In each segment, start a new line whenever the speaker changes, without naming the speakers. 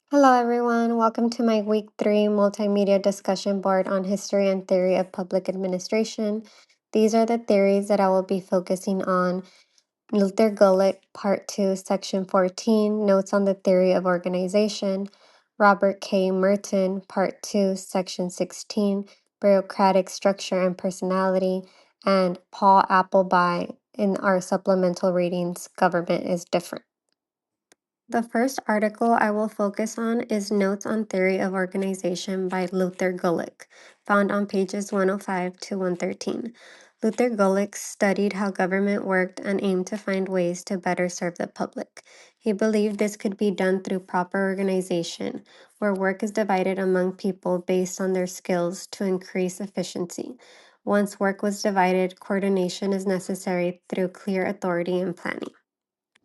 Hello, everyone. Welcome to my Week 3 Multimedia discussion board on history and theory of public administration. These are the theories that I will be focusing on. Luther Gulick, Part 2, Section 14, Notes on the Theory of Organization. Robert K. Merton, Part 2, Section 16, Bureaucratic Structure and Personality. And Paul Appleby in our supplemental readings, Government is Different. The first article I will focus on is Notes on Theory of Organization by Luther Gulick, found on pages 105 to 113. Luther Gulick studied how government worked and aimed to find ways to better serve the public. He believed this could be done through proper organization, where work is divided among people based on their skills to increase efficiency. Once work was divided, coordination is necessary through clear authority and planning.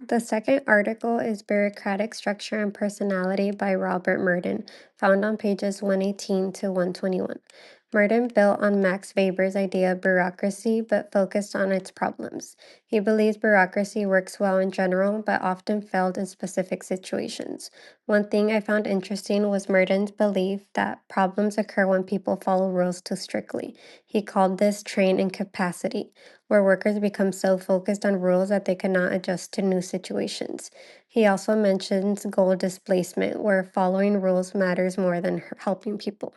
The second article is Bureaucratic Structure and Personality by Robert Merton, found on pages 118 to 121. Merton built on Max Weber's idea of bureaucracy, but focused on its problems. He believes bureaucracy works well in general, but often failed in specific situations. One thing I found interesting was Merton's belief that problems occur when people follow rules too strictly. He called this train incapacity, where workers become so focused on rules that they cannot adjust to new situations. He also mentions goal displacement, where following rules matters more than helping people.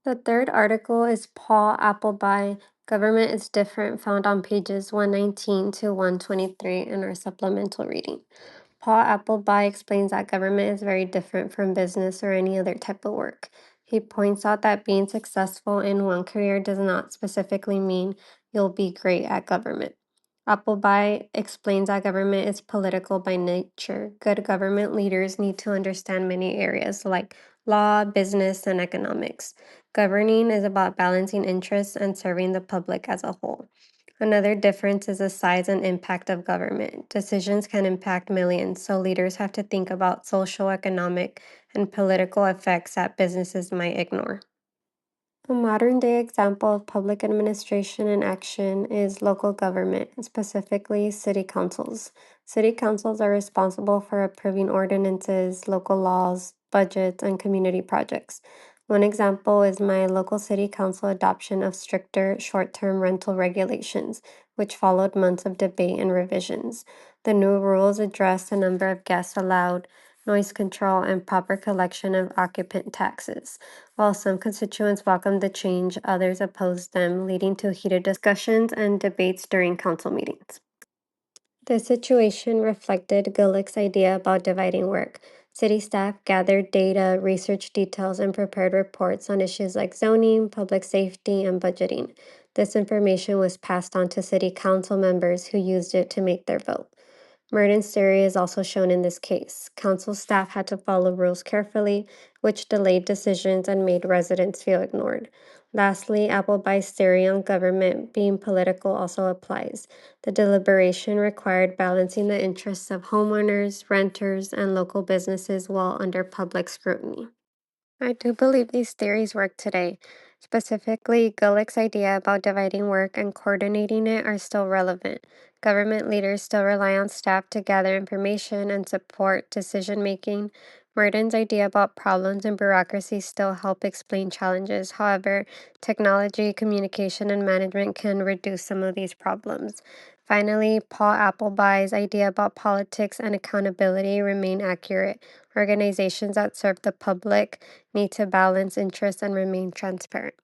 The third article is Paul Appleby, Government is Different, found on pages 119 to 123 in our supplemental reading. Paul Appleby explains that government is very different from business or any other type of work. He points out that being successful in one career does not specifically mean you'll be great at government. Appleby explains that government is political by nature. Good government leaders need to understand many areas like law, business, and economics. Governing is about balancing interests and serving the public as a whole. Another difference is the size and impact of government. Decisions can impact millions, so leaders have to think about social, economic, and political effects that businesses might ignore. A modern day example of public administration in action is local government, specifically city councils. City councils are responsible for approving ordinances, local laws, budgets, and community projects. One example is my local city council adoption of stricter short term rental regulations, which followed months of debate and revisions. The new rules address the number of guests allowed, noise control, and proper collection of occupant taxes. While some constituents welcomed the change, others opposed them, leading to heated discussions and debates during council meetings. This situation reflected Gulick's idea about dividing work. City staff gathered data, researched details, and prepared reports on issues like zoning, public safety, and budgeting. This information was passed on to city council members who used it to make their vote. Merton's theory is also shown in this case. Council staff had to follow rules carefully, which delayed decisions and made residents feel ignored. Lastly, Appleby's theory on government being political also applies. The deliberation required balancing the interests of homeowners, renters, and local businesses while under public scrutiny. I do believe these theories work today. Specifically, Gulick's idea about dividing work and coordinating it are still relevant. Government leaders still rely on staff to gather information and support decision making. Merton's idea about problems and bureaucracy still help explain challenges. However, technology, communication, and management can reduce some of these problems. Finally, Paul Appleby's idea about politics and accountability remain accurate. Organizations that serve the public need to balance interests and remain transparent.